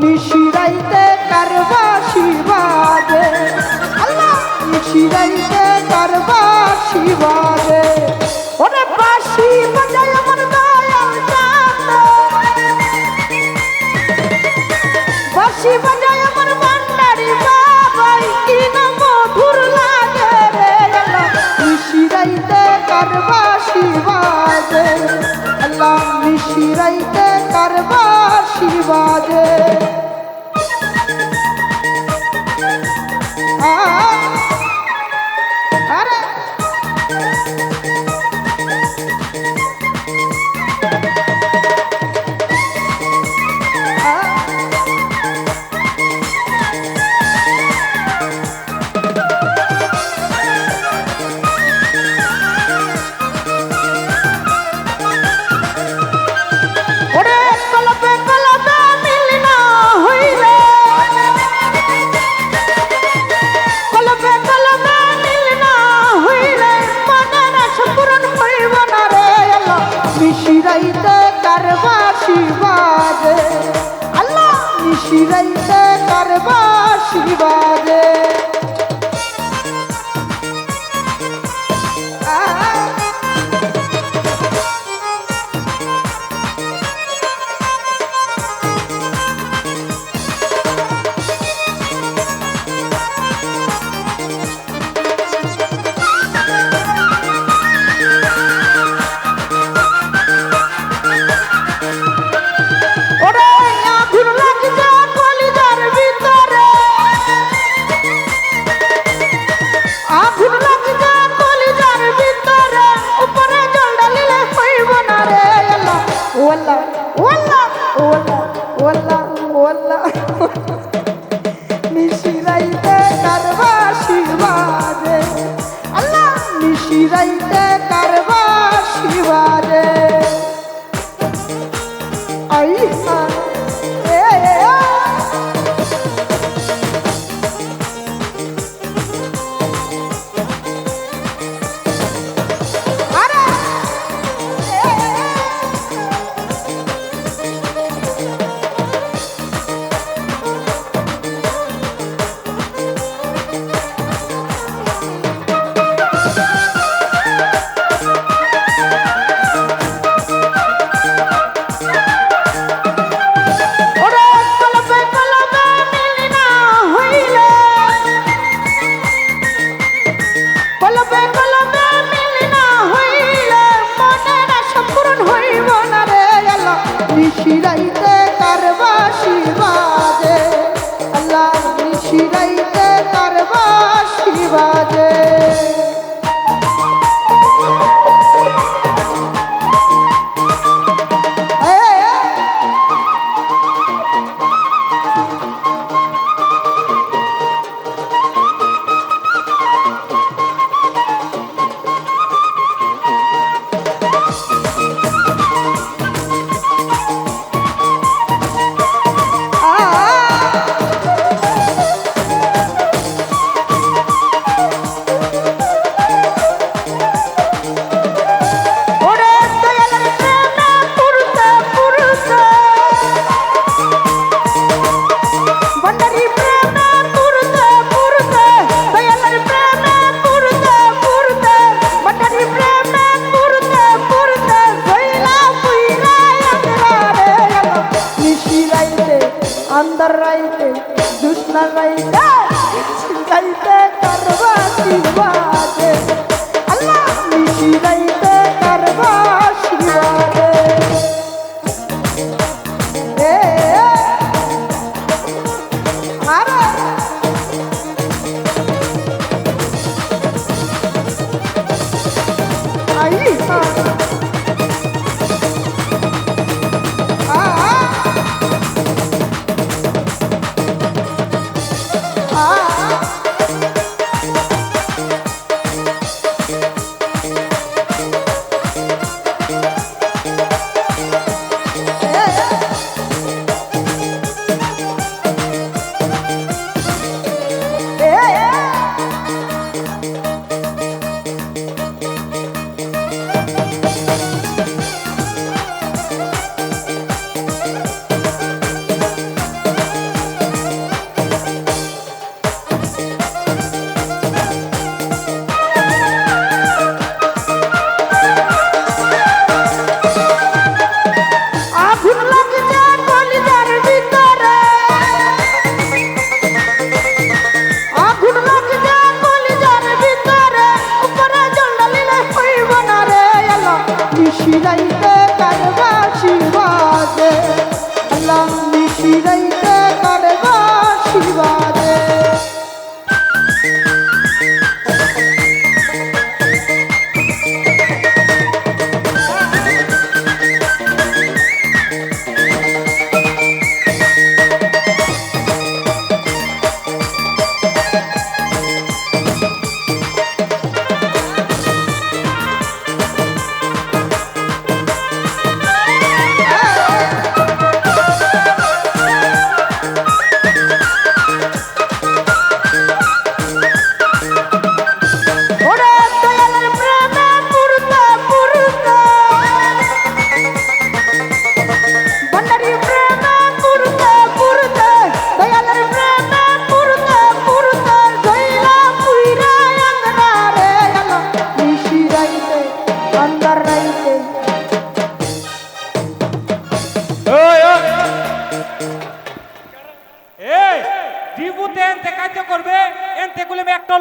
নিশিরাইতে কারবাসি বাজে আল্লাহ নিশিরাইতে কারবাসি বাজে ওরে বাঁশি বাজায় আমার দয়াল চাঁদ বাঁশি বাজায় আমার ভান্ডারি বাবাই কি না মধুর লাগে রে আল্লাহ নিশিরাইতে কারবাসি বাজে আল্লাহ নিশিরাইতে কারবাসি বাজে আরে নিশিরাইতে কারবাসি বাজে আল্লাহ নিশিরাইতে কারবাসি বাজে والله والله والله والله والله নিশিরাইতে কারবাসি বাজে আল্লাহ নিশিরাইতে কারবাসি বাজে আই নিশিরাইতে কারবাসি বাজে আল্লাহ নিশিরাইতে কারবাসি বাজে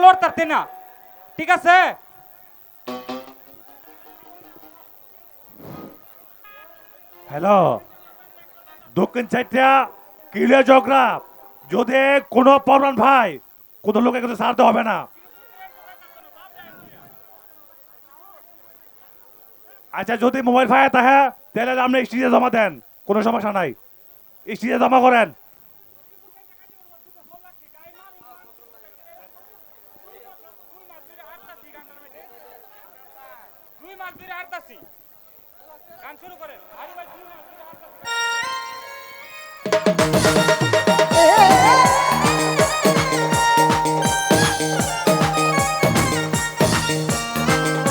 লড়তে না, ঠিক আছে? হ্যালো, দক্ষিণ সাইডটা কিলে জগরাপ, যদি কোনো প্রবলেম ভাই কোনো লোকের কাছে ছাড়তে হবে না। আচ্ছা, যদি মোবাইল ফায়ার থাকে তাহলে আপনি স্টেজে জমা দেন, কোনো সমস্যা নাই, স্টেজে জমা করেন। গান শুরু করেন।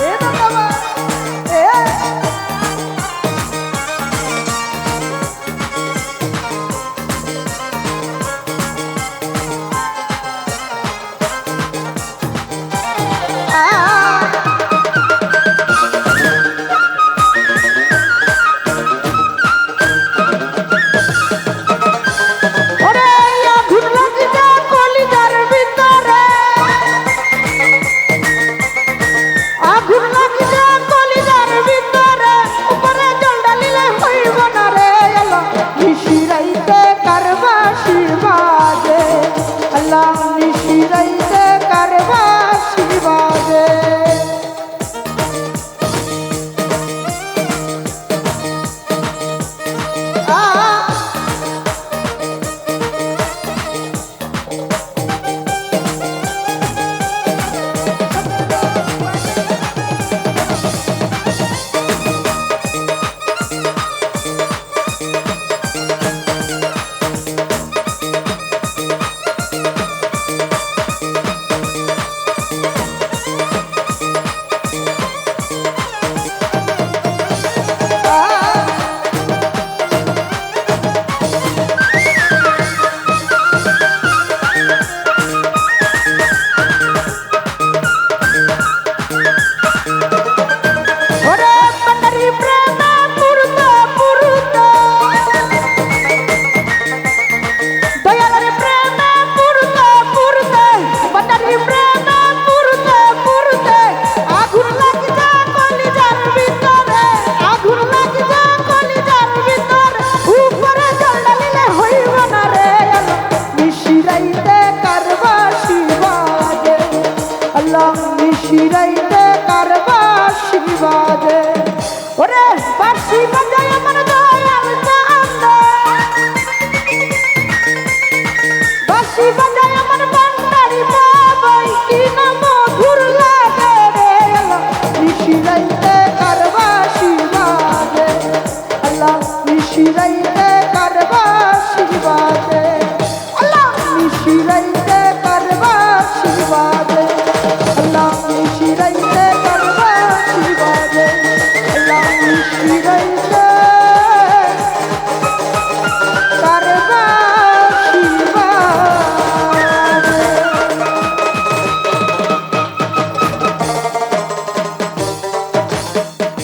এ বাবা, এ ওরে আগুন লাগিছে কলিজার ভিতরে, আগুন লাগিছে কলিজার ভিতরে, উপরে জল ঢালিলে হইব না রে আল্লাহ, নিশিরাইতে কারবাসি বাজে, আল্লাহ নিশিরাইতে কারবাসি বাজে। ওরে পান্ডারি প্রেমে পুরুতে পুরুতে, দয়ালের প্রেমে পুরুতে পুরুতে, পান্ডারি প্রেমে পুরুতে পুরুতে, আগুন লাগিছে কলিজার ভিতরে, আগুন লাগিছে কলিজার ভিতরে, উপরে জল ঢালিলে হইব না রে আল্লাহ, নিশিরাইতে কারবাসি বাজে, আল্লাহ নিশিরাইতে কারবাসি বাজে। ওরে বাঁশি বাজায় আমার দয়াল চান্দে, বাঁশি বাজায় আমার ভান্ডারি বাবাই, কি না মধুর লাগে রে আল্লাহ, নিশিরাইতে কারবাসি বাজে, আল্লাহ নিশিরাইতে